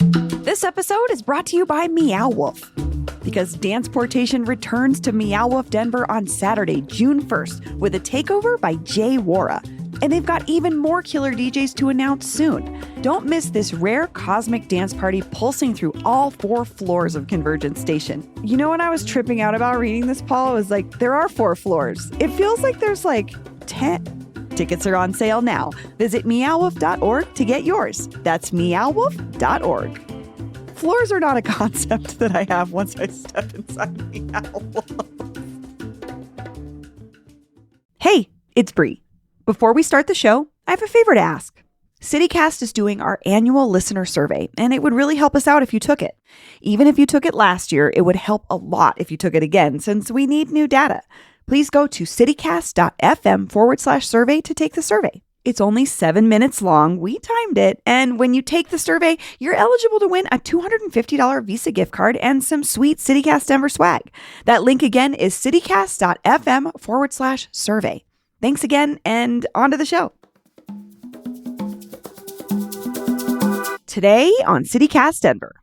This episode is brought to you by Meow Wolf. Because Danceportation returns to Meow Wolf Denver on Saturday, June 1st, with a takeover by Jay Wara. And they've got even more killer DJs to announce soon. Don't miss this rare cosmic dance party pulsing through all 4 floors of Convergence Station. You know, when I was tripping out about reading this, Paul, it was like, there are 4 floors. It feels like there's like 10. Tickets are on sale now. Visit meowwolf.org to get yours. That's meowwolf.org. Floors are not a concept that I have once I step inside Meow Wolf. Hey, it's Bree. Before we start the show, I have a favor to ask. CityCast is doing our annual listener survey, and it would really help us out if you took it. Even if you took it last year, it would help a lot if you took it again, since we need new data. Please go to citycast.fm/survey to take the survey. It's only 7 minutes long. We timed it. And when you take the survey, you're eligible to win a $250 Visa gift card and some sweet CityCast Denver swag. That link again is citycast.fm/survey. Thanks again, and on to the show. Today on CityCast Denver.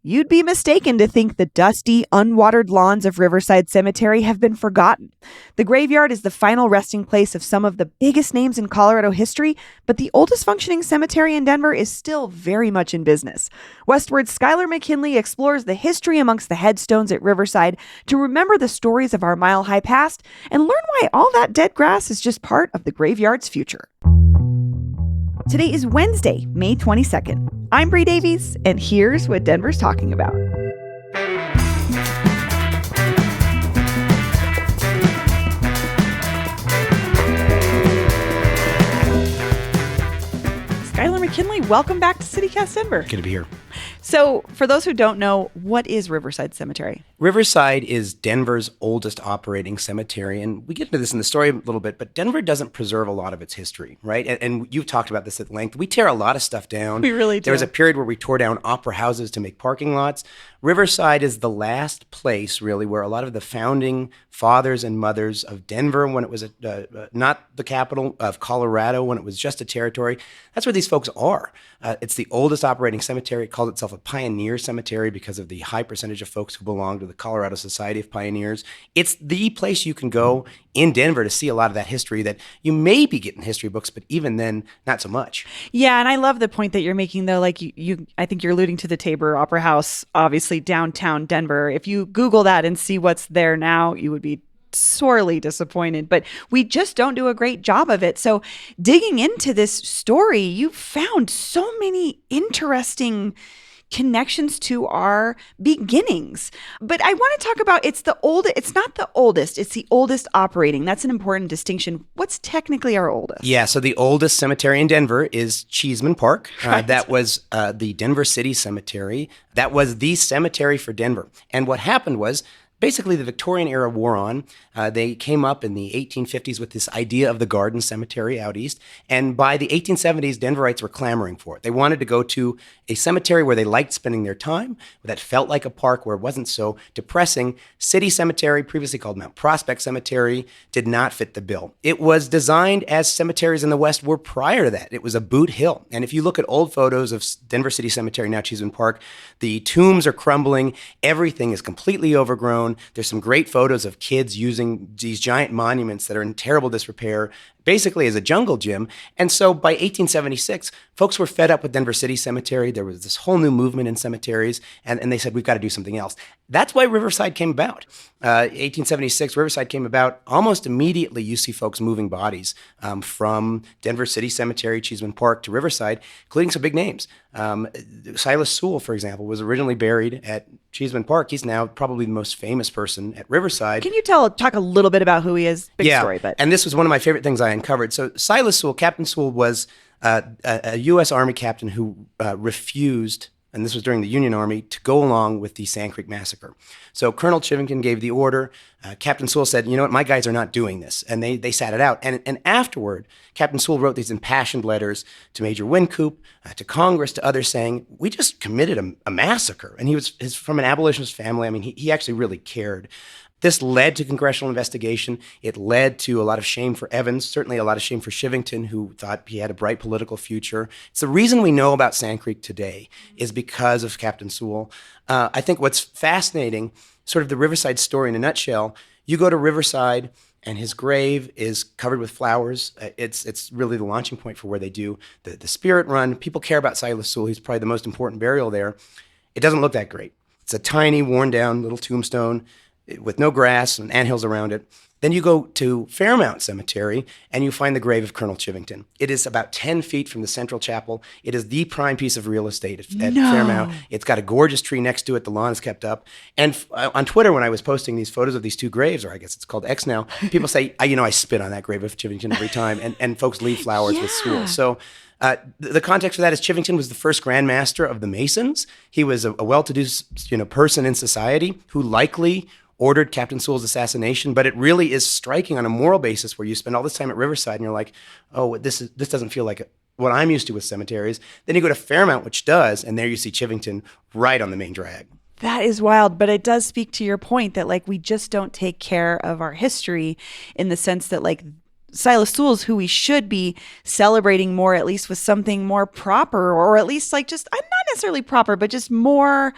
You'd be mistaken to think the dusty, unwatered lawns of Riverside Cemetery have been forgotten. The graveyard is the final resting place of some of the biggest names in Colorado history, but the oldest functioning cemetery in Denver is still very much in business. Westward, Skyler McKinley explores the history amongst the headstones at Riverside to remember the stories of our mile-high past and learn why all that dead grass is just part of the graveyard's future. Today is Wednesday, May 22nd. I'm Bree Davies, and here's what Denver's talking about. Skyler McKinley, welcome back to CityCast Denver. Good to be here. So, for those who don't know, what is Riverside Cemetery? Riverside is Denver's oldest operating cemetery, and we get into this in the story a little bit, but Denver doesn't preserve a lot of its history, right? And you've talked about this at length. We tear a lot of stuff down. We really do. There was a period where we tore down opera houses to make parking lots. Riverside is the last place, really, where a lot of the founding fathers and mothers of Denver, when it was not the capital of Colorado, when it was just a territory, that's where these folks are. It's the oldest operating cemetery. It calls itself a pioneer cemetery because of the high percentage of folks who belong to the Colorado Society of Pioneers. It's the place you can go in Denver to see a lot of that history that you may be getting history books, but even then, not so much. Yeah, and I love the point that you're making, though. Like I think you're alluding to the Tabor Opera House, obviously downtown Denver. If you Google that and see what's there now, you would be sorely disappointed, but we just don't do a great job of it. So digging into this story, you found so many interesting connections to our beginnings. But I want to talk about it's not the oldest, it's the oldest operating. That's an important distinction. What's technically our oldest? Yeah, so the oldest cemetery in Denver is Cheeseman Park. Right. That was the Denver City Cemetery. That was the cemetery for Denver. And what happened was, basically, the Victorian era wore on. They came up in the 1850s with this idea of the garden cemetery out east. And by the 1870s, Denverites were clamoring for it. They wanted to go to a cemetery where they liked spending their time, that felt like a park, where it wasn't so depressing. City Cemetery, previously called Mount Prospect Cemetery, did not fit the bill. It was designed as cemeteries in the West were prior to that. It was a boot hill. And if you look at old photos of Denver City Cemetery, now Cheeseman Park, the tombs are crumbling. Everything is completely overgrown. There's some great photos of kids using these giant monuments that are in terrible disrepair, basically as a jungle gym. And so by 1876, folks were fed up with Denver City Cemetery. There was this whole new movement in cemeteries, and they said, we've got to do something else. That's why Riverside came about. 1876, Riverside came about. Almost immediately, you see folks moving bodies from Denver City Cemetery, Cheeseman Park, to Riverside, including some big names. Silas Soule, for example, was originally buried at Cheeseman Park. He's now probably the most famous person at Riverside. Can you talk a little bit about who he is? Big story, but and this was one of my favorite things I uncovered. So Silas Soule, Captain Soule, was a U.S. Army captain who refused, and this was during the Union Army, to go along with the Sand Creek Massacre. So Colonel Chivington gave the order. Captain Soule said, you know what, my guys are not doing this. And they sat it out. And afterward, Captain Soule wrote these impassioned letters to Major Wynkoop, to Congress, to others, saying, we just committed a massacre. And he was from an abolitionist family. I mean, he actually really cared. This led to congressional investigation. It led to a lot of shame for Evans, certainly a lot of shame for Chivington, who thought he had a bright political future. It's the reason we know about Sand Creek today is because of Captain Soule. I think what's fascinating, sort of the Riverside story in a nutshell, you go to Riverside and his grave is covered with flowers. It's really the launching point for where they do the spirit run. People care about Silas Soule. He's probably the most important burial there. It doesn't look that great. It's a tiny, worn down little tombstone with no grass and anthills around it. Then you go to Fairmount Cemetery and you find the grave of Colonel Chivington. It is about 10 feet from the central chapel. It is the prime piece of real estate at Fairmount. It's got a gorgeous tree next to it. The lawn is kept up. And on Twitter, when I was posting these photos of these two graves, or I guess it's called X now, people say, I spit on that grave of Chivington every time. And folks leave flowers with Soule. So the context for that is Chivington was the first Grand Master of the Masons. He was a well-to-do person in society who likely ordered Captain Soule's assassination, but it really is striking on a moral basis where you spend all this time at Riverside and you're like, oh, this doesn't feel like what I'm used to with cemeteries. Then you go to Fairmount, which does, and there you see Chivington right on the main drag. That is wild, but it does speak to your point that we just don't take care of our history in the sense that Silas Soule is who we should be celebrating more, at least with something more proper, or at least just, I'm not necessarily proper, but just more.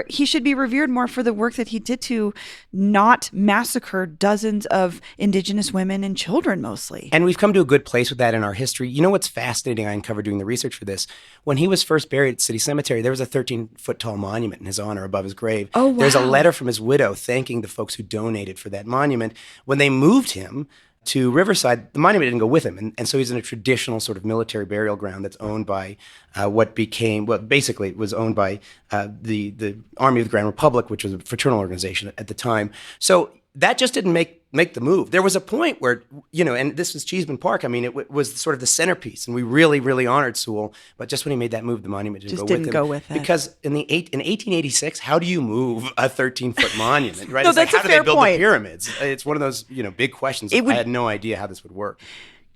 He should be revered more for the work that he did to not massacre dozens of Indigenous women and children mostly. And we've come to a good place with that in our history. You know what's fascinating I uncovered doing the research for this? When he was first buried at City Cemetery, there was a 13-foot tall monument in his honor above his grave. Oh, wow. There's a letter from his widow thanking the folks who donated for that monument. When they moved him to Riverside, the monument didn't go with him. And so he's in a traditional sort of military burial ground that's owned by basically it was owned by the Army of the Grand Republic, which was a fraternal organization at the time. So that just didn't make the move. There was a point where, and this was Cheeseman Park. I mean, it was sort of the centerpiece, and we really, really honored Soule. But just when he made that move, the monument didn't go with him. Because in 1886, how do you move a 13-foot monument? Right? No, It's that's how a do fair they build point. the pyramids? It's one of those big questions. I had no idea how this would work.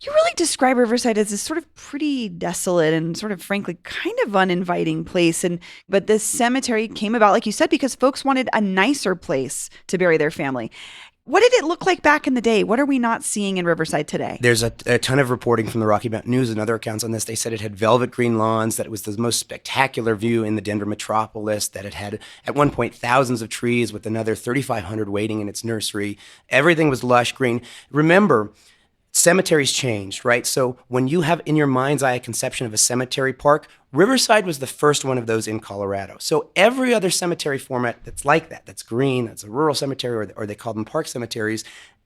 You really describe Riverside as this sort of pretty desolate and sort of frankly kind of uninviting place. But this cemetery came about, like you said, because folks wanted a nicer place to bury their family. What did it look like back in the day? What are we not seeing in Riverside today? There's a ton of reporting from the Rocky Mountain News and other accounts on this. They said it had velvet green lawns, that it was the most spectacular view in the Denver metropolis, that it had, at one point, thousands of trees with another 3,500 waiting in its nursery. Everything was lush green. Remember, cemeteries changed, right? So when you have in your mind's eye a conception of a cemetery park, Riverside was the first one of those in Colorado. So every other cemetery format that's like that, that's green, that's a rural cemetery, or they call them park cemeteries,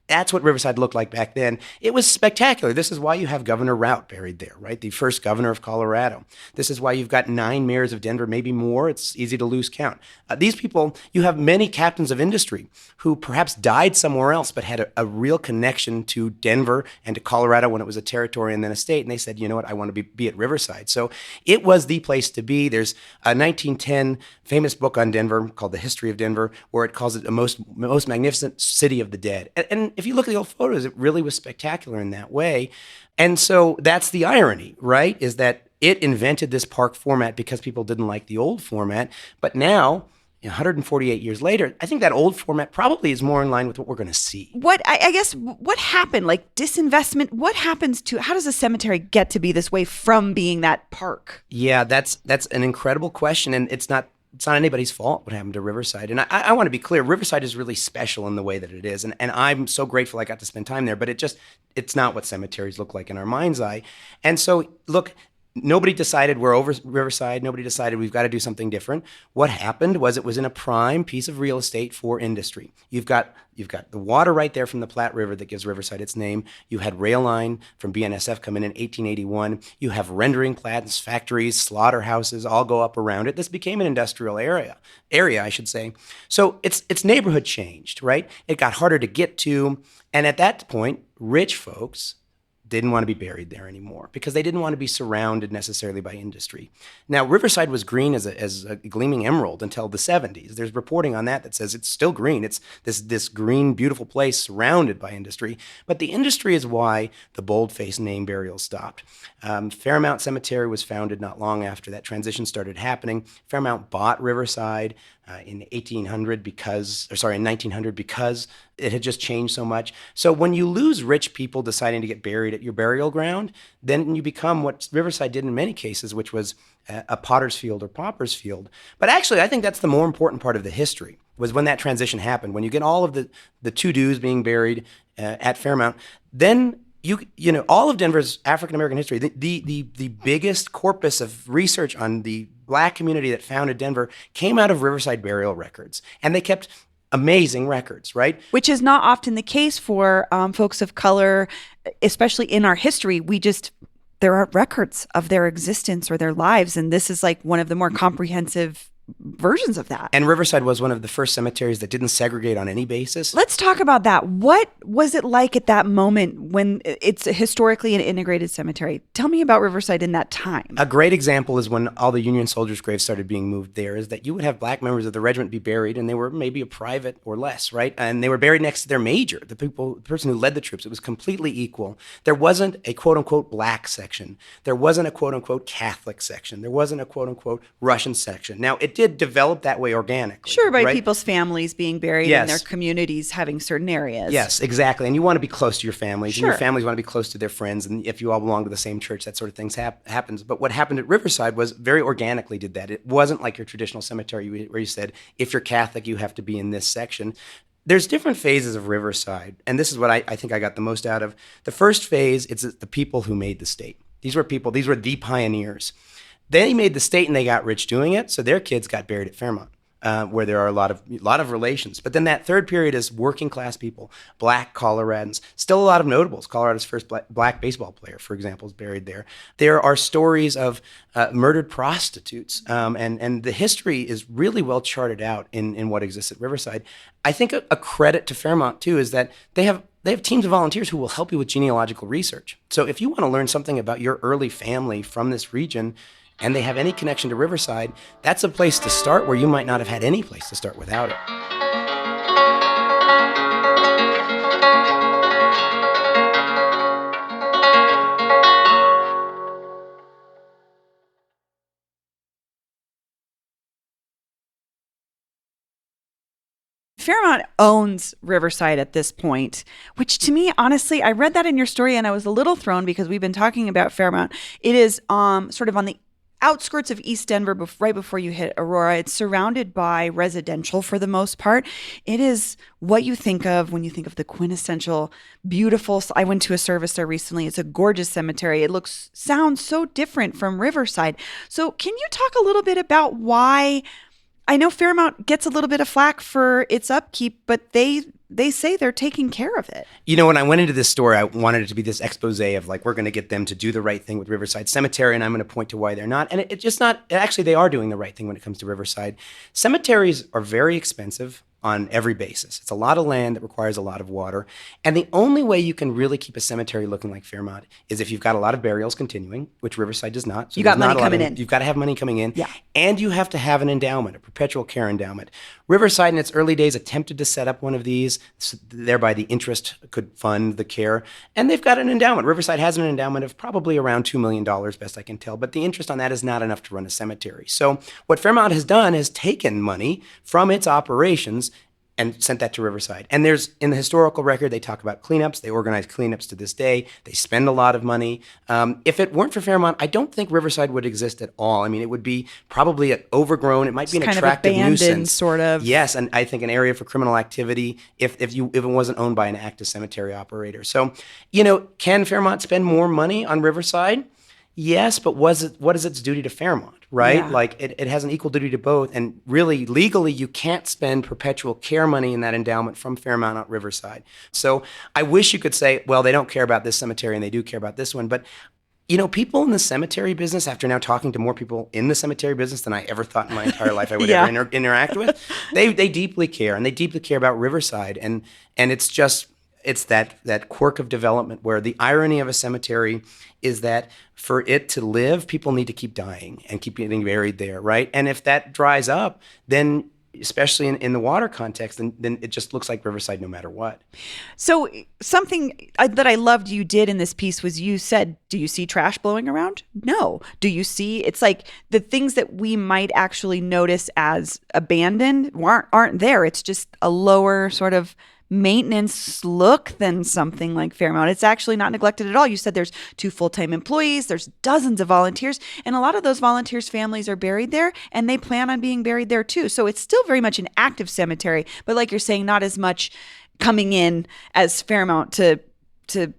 that's what Riverside looked like back then. It was spectacular. This is why you have Governor Rout buried there, right? The first governor of Colorado. This is why you've got 9 mayors of Denver, maybe more. It's easy to lose count. These people, you have many captains of industry who perhaps died somewhere else, but had a real connection to Denver and to Colorado when it was a territory and then a state. And they said, you know what, I want to be at Riverside. So it was the place to be. There's a 1910 famous book on Denver called The History of Denver, where it calls it the most magnificent city of the dead. And if you look at the old photos, it really was spectacular in that way. And so that's the irony, right? Is that it invented this park format because people didn't like the old format. But now, 148 years later, I think that old format probably is more in line with what we're going to see. What happened? Like disinvestment? How does a cemetery get to be this way from being that park? Yeah, that's an incredible question. And it's not anybody's fault what happened to Riverside. And I want to be clear, Riverside is really special in the way that it is. And I'm so grateful I got to spend time there, but it's not what cemeteries look like in our mind's eye. And so, look, nobody decided we're over Riverside. Nobody decided we've got to do something different. What happened was it was in a prime piece of real estate for industry. You've got the water right there from the Platte River that gives Riverside its name. You had rail line from BNSF come in 1881. You have rendering plants, factories, slaughterhouses all go up around it. This became an industrial area, I should say. So its neighborhood changed, right? It got harder to get to. And at that point, rich folks didn't want to be buried there anymore because they didn't want to be surrounded necessarily by industry. Now, Riverside was green as a gleaming emerald until the 70s. There's reporting on that says it's still green. It's this green, beautiful place surrounded by industry. But the industry is why the boldface name burials stopped. Fairmount Cemetery was founded not long after that transition started happening. Fairmount bought Riverside in 1900 because it had just changed so much. So when you lose rich people deciding to get buried at your burial ground, then you become what Riverside did in many cases, which was a potter's field or pauper's field. But actually, I think that's the more important part of the history, was when that transition happened. When you get all of the to-dos being buried at Fairmount, then you know all of Denver's African American history, the biggest corpus of research on the Black community that founded Denver came out of Riverside burial records, and they kept amazing records, right? Which is not often the case for folks of color, especially in our history. There are records of their existence or their lives, and this is like one of the more comprehensive versions of that. And Riverside was one of the first cemeteries that didn't segregate on any basis. Let's talk about that. What was it like at that moment when it's historically an integrated cemetery? Tell me about Riverside in that time. A great example is when all the Union soldiers' graves started being moved there, is that you would have Black members of the regiment be buried, and they were maybe a private or less, right? And they were buried next to their major, the person who led the troops. It was completely equal. There wasn't a quote-unquote Black section. There wasn't a quote-unquote Catholic section. There wasn't a quote-unquote Russian section. Now, it did develop that way organically. Sure, by right? people's families being buried in their communities having certain areas. Yes, exactly. And you want to be close to your families, Sure. and your families want to be close to their friends. And if you all belong to the same church, that sort of thing happens. But what happened at Riverside was very organically did that. It wasn't like your traditional cemetery where you said, if you're Catholic, you have to be in this section. There's different phases of Riverside, and this is what I think I got the most out of. The first phase, it's the people who made the state. These were the pioneers. They made the state and they got rich doing it, so their kids got buried at Fairmount, where there are a lot of relations. But then that third period is working class people, Black Coloradans, still a lot of notables. Colorado's first Black baseball player, for example, is buried there. There are stories of murdered prostitutes, and the history is really well charted out in what exists at Riverside. I think a credit to Fairmount, too, is that they have teams of volunteers who will help you with genealogical research. So if you want to learn something about your early family from this region, and they have any connection to Riverside, that's a place to start where you might not have had any place to start without it. Fairmount owns Riverside at this point, which to me, honestly, I read that in your story and I was a little thrown because we've been talking about Fairmount. It is sort of on the outskirts of East Denver, right before you hit Aurora. It's surrounded by residential for the most part. It is what you think of when you think of the quintessential beautiful. I went to a service there recently. It's a gorgeous cemetery. It sounds so different from Riverside. So can you talk a little bit about why? I know Fairmount gets a little bit of flack for its upkeep, but they say they're taking care of it. You know, when I went into this story, I wanted it to be this expose of like, we're going to get them to do the right thing with Riverside Cemetery, and I'm going to point to why they're not. And it's just not. Actually, they are doing the right thing when it comes to Riverside. Cemeteries are very expensive on every basis. It's a lot of land that requires a lot of water. And the only way you can really keep a cemetery looking like Fairmount is if you've got a lot of burials continuing, which Riverside does not. So you got money coming in. You've got to have money coming in. Yeah. And you have to have an endowment, a perpetual care endowment. Riverside in its early days attempted to set up one of these, so thereby the interest could fund the care. And they've got an endowment. Riverside has an endowment of probably around $2 million, best I can tell. But the interest on that is not enough to run a cemetery. So what Fairmount has done is taken money from its operations and sent that to Riverside. And there's, in the historical record, they talk about cleanups. They organize cleanups to this day. They spend a lot of money. If it weren't for Fairmount, I don't think Riverside would exist at all. I mean, it would be probably overgrown. It might be an attractive nuisance. Sort of. Yes, and I think an area for criminal activity if it wasn't owned by an active cemetery operator. So, you know, can Fairmount spend more money on Riverside? Yes, but what is its duty to Fairmount, right? Yeah. Like it has an equal duty to both. And really, legally, you can't spend perpetual care money in that endowment from Fairmount at Riverside. So I wish you could say, well, they don't care about this cemetery and they do care about this one. But, you know, people in the cemetery business, after now talking to more people in the cemetery business than I ever thought in my entire life I would Yeah. ever interact with, they deeply care. And they deeply care about Riverside. And it's just, it's that quirk of development where the irony of a cemetery is that for it to live, people need to keep dying and keep getting buried there, right? And if that dries up, then especially in the water context, then it just looks like Riverside no matter what. So something that I loved you did in this piece was you said, do you see trash blowing around? No. Do you see, it's like the things that we might actually notice as abandoned aren't there. It's just a lower sort of maintenance look than something like Fairmount. It's actually not neglected at all. You said there's 2 full-time employees, there's dozens of volunteers, and a lot of those volunteers' families are buried there, and they plan on being buried there too. So it's still very much an active cemetery, but like you're saying, not as much coming in as Fairmount to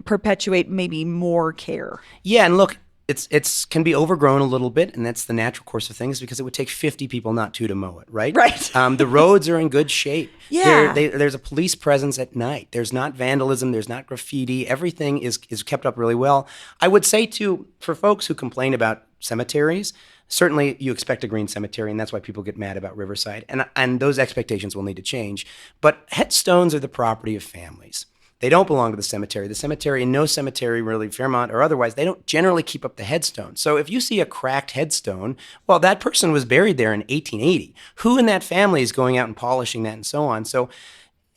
perpetuate maybe more care. Yeah, and look, it's can be overgrown a little bit, and that's the natural course of things because it would take 50 people, not 2, to mow it, right? Right. The roads are in good shape. Yeah. There's a police presence at night. There's not vandalism. There's not graffiti. Everything is kept up really well. I would say, too, for folks who complain about cemeteries, certainly you expect a green cemetery, and that's why people get mad about Riverside, and those expectations will need to change. But headstones are the property of families. They don't belong to the cemetery. The cemetery, in no cemetery really, Fairmount or otherwise, they don't generally keep up the headstone. So if you see a cracked headstone, well, that person was buried there in 1880. Who in that family is going out and polishing that and so on? So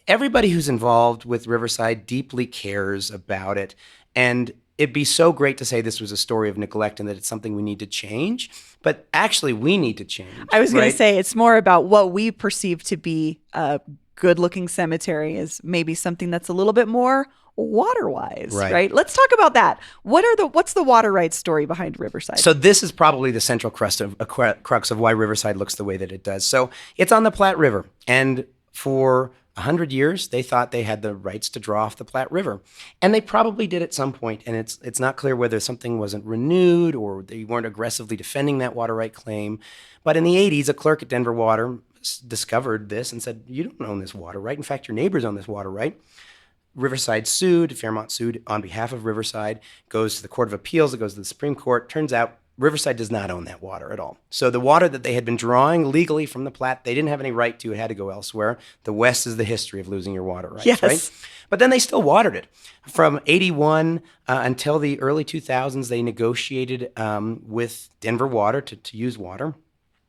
everybody who's involved with Riverside deeply cares about it. And it'd be so great to say this was a story of neglect and that it's something we need to change. But actually, we need to change. I was going to say it's more about what we perceive to be a good-looking cemetery is maybe something that's a little bit more water-wise, right? Let's talk about that. What's the water rights story behind Riverside? So this is probably the central crux of why Riverside looks the way that it does. So it's on the Platte River, and for 100 years, they thought they had the rights to draw off the Platte River. And they probably did at some point, and it's not clear whether something wasn't renewed or they weren't aggressively defending that water right claim. But in the 80s, a clerk at Denver Water discovered this and said, you don't own this water right. In fact, your neighbors own this water right. Riverside sued, Fairmount sued on behalf of Riverside, goes to the Court of Appeals, it goes to the Supreme Court. Turns out Riverside does not own that water at all. So the water that they had been drawing legally from the Platte, they didn't have any right to. It had to go elsewhere. The West is the history of losing your water rights, yes. Right? But then they still watered it. From 81 until the early 2000s, they negotiated with Denver Water to use water.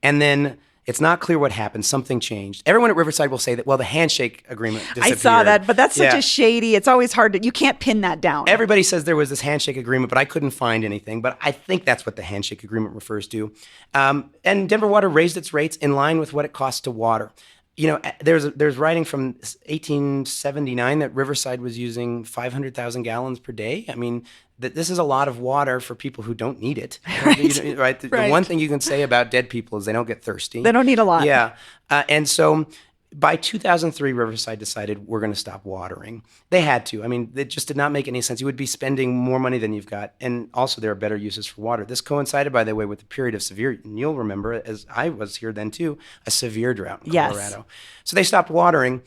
And then it's not clear what happened. Something changed. Everyone at Riverside will say that, well, the handshake agreement disappeared. I saw that, but that's such a shady, it's always hard you can't pin that down. Everybody says there was this handshake agreement, but I couldn't find anything. But I think that's what the handshake agreement refers to. And Denver Water raised its rates in line with what it costs to water. You know, there's writing from 1879 that Riverside was using 500,000 gallons per day. I mean, this is a lot of water for people who don't need it. Right? The one thing you can say about dead people is they don't get thirsty. They don't need a lot. Yeah. And so by 2003, Riverside decided we're going to stop watering. They had to. I mean, it just did not make any sense. You would be spending more money than you've got. And also there are better uses for water. This coincided, by the way, with a period of severe, and you'll remember, as I was here then too, a severe drought in Colorado. Yes. So they stopped watering.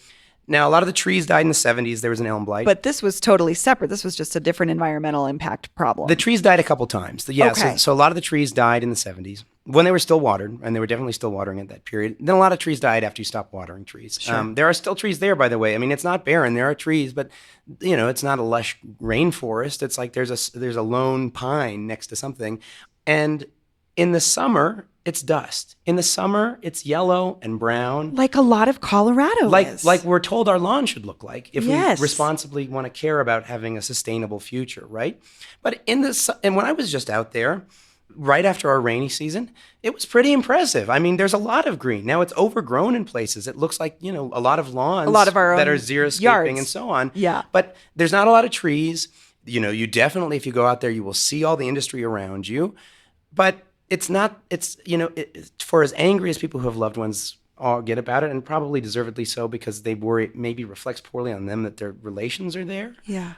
Now, a lot of the trees died in the 70s. There was an elm blight. But this was totally separate. This was just a different environmental impact problem. The trees died a couple times. Yeah, okay. So a lot of the trees died in the 70s when they were still watered, and they were definitely still watering at that period. Then a lot of trees died after you stopped watering trees. Sure. There are still trees there, by the way. I mean, it's not barren. There are trees, but you know, it's not a lush rainforest. It's like there's a lone pine next to something. And in the summer, it's dust. In the summer, it's yellow and brown. Like a lot of Colorado is. Like we're told our lawn should look like if yes. we responsibly want to care about having a sustainable future, right? But and when I was just out there, right after our rainy season, it was pretty impressive. I mean, there's a lot of green. Now it's overgrown in places. It looks like, you know, a lot of lawns, a lot of our that own are xeriscaping yards. And so on. Yeah. But there's not a lot of trees. You know, you definitely, if you go out there, you will see all the industry around you. But for as angry as people who have loved ones all get about it, and probably deservedly so because they worry it maybe reflects poorly on them that their relations are there. Yeah.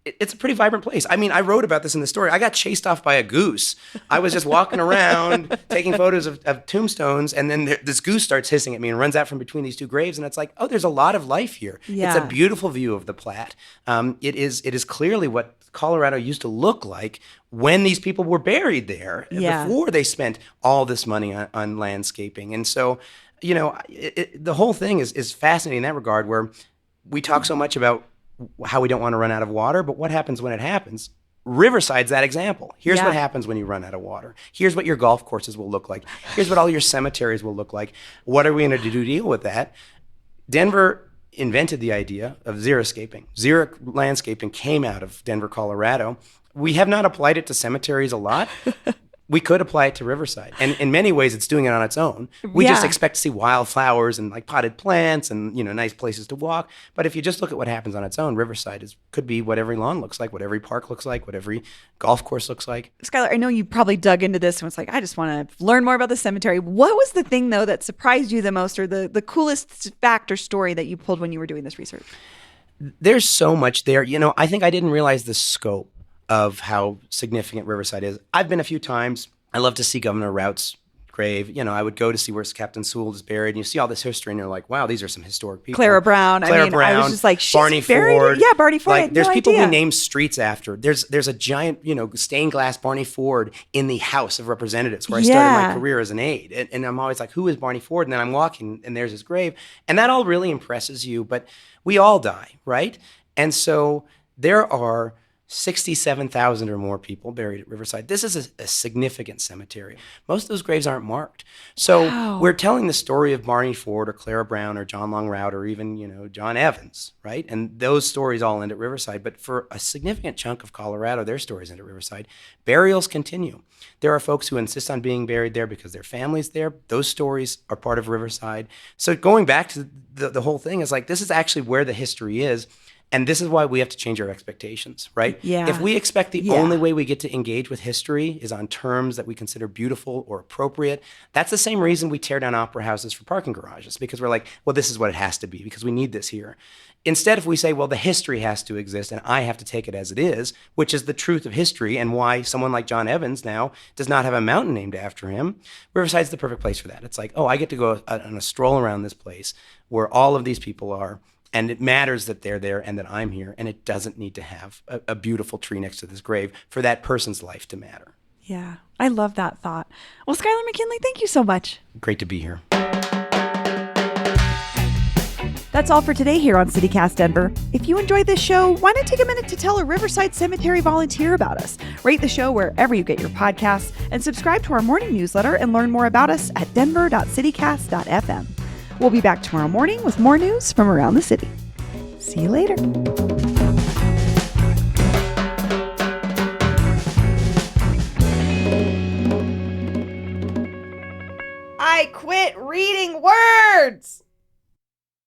It's a pretty vibrant place. I mean, I wrote about this in the story. I got chased off by a goose. I was just walking around taking photos of tombstones, and then this goose starts hissing at me and runs out from between these two graves, and it's like, oh, there's a lot of life here. Yeah. It's a beautiful view of the Platte. It is clearly what Colorado used to look like when these people were buried there, before they spent all this money on landscaping. And so, you know, the whole thing is fascinating in that regard, where we talk so much about how we don't want to run out of water, but what happens when it happens? Riverside's that example. Here's Yeah. what happens when you run out of water. Here's what your golf courses will look like. Here's what all your cemeteries will look like. What are we going to do to deal with that? Denver invented the idea of xeriscaping. Xeric landscaping came out of Denver, Colorado. We have not applied it to cemeteries a lot. We could apply it to Riverside. And in many ways, it's doing it on its own. We just Yeah. expect to see wildflowers and like potted plants and, nice places to walk. But if you just look at what happens on its own, Riverside could be what every lawn looks like, what every park looks like, what every golf course looks like. Skyler, I know you probably dug into this and was like, I just want to learn more about the cemetery. What was the thing, though, that surprised you the most, or the coolest fact or story that you pulled when you were doing this research? There's so much there. I think I didn't realize the scope of how significant Riverside is. I've been a few times. I love to see Governor Rout's grave. I would go to see where Captain Soule is buried, and you see all this history, and you're like, wow, these are some historic people. Clara Brown. Clara I Brown, was just like, she's Barney buried. Ford. Yeah, Barney Ford. I had There's no people idea. we name streets after. There's a giant, stained glass Barney Ford in the House of Representatives where I started my career as an aide. And I'm always like, who is Barney Ford? And then I'm walking, and there's his grave. And that all really impresses you, but we all die, right? And so there are 67,000 or more people buried at Riverside. This is a significant cemetery. Most of those graves aren't marked. So we're telling the story of Barney Ford or Clara Brown or John Long Rout or even, John Evans, right? And those stories all end at Riverside. But for a significant chunk of Colorado, their stories end at Riverside. Burials continue. There are folks who insist on being buried there because their family's there. Those stories are part of Riverside. So going back to the whole thing is like, this is actually where the history is. And this is why we have to change our expectations, right? Yeah. If we expect the only way we get to engage with history is on terms that we consider beautiful or appropriate, that's the same reason we tear down opera houses for parking garages, because we're like, well, this is what it has to be because we need this here. Instead, if we say, well, the history has to exist and I have to take it as it is, which is the truth of history and why someone like John Evans now does not have a mountain named after him, Riverside's the perfect place for that. It's like, oh, I get to go on a stroll around this place where all of these people are. And it matters that they're there and that I'm here. And it doesn't need to have a beautiful tree next to this grave for that person's life to matter. Yeah, I love that thought. Well, Skyler McKinley, thank you so much. Great to be here. That's all for today here on CityCast Denver. If you enjoyed this show, why not take a minute to tell a Riverside Cemetery volunteer about us? Rate the show wherever you get your podcasts and subscribe to our morning newsletter and learn more about us at denver.citycast.fm. We'll be back tomorrow morning with more news from around the city. See you later. I quit reading words!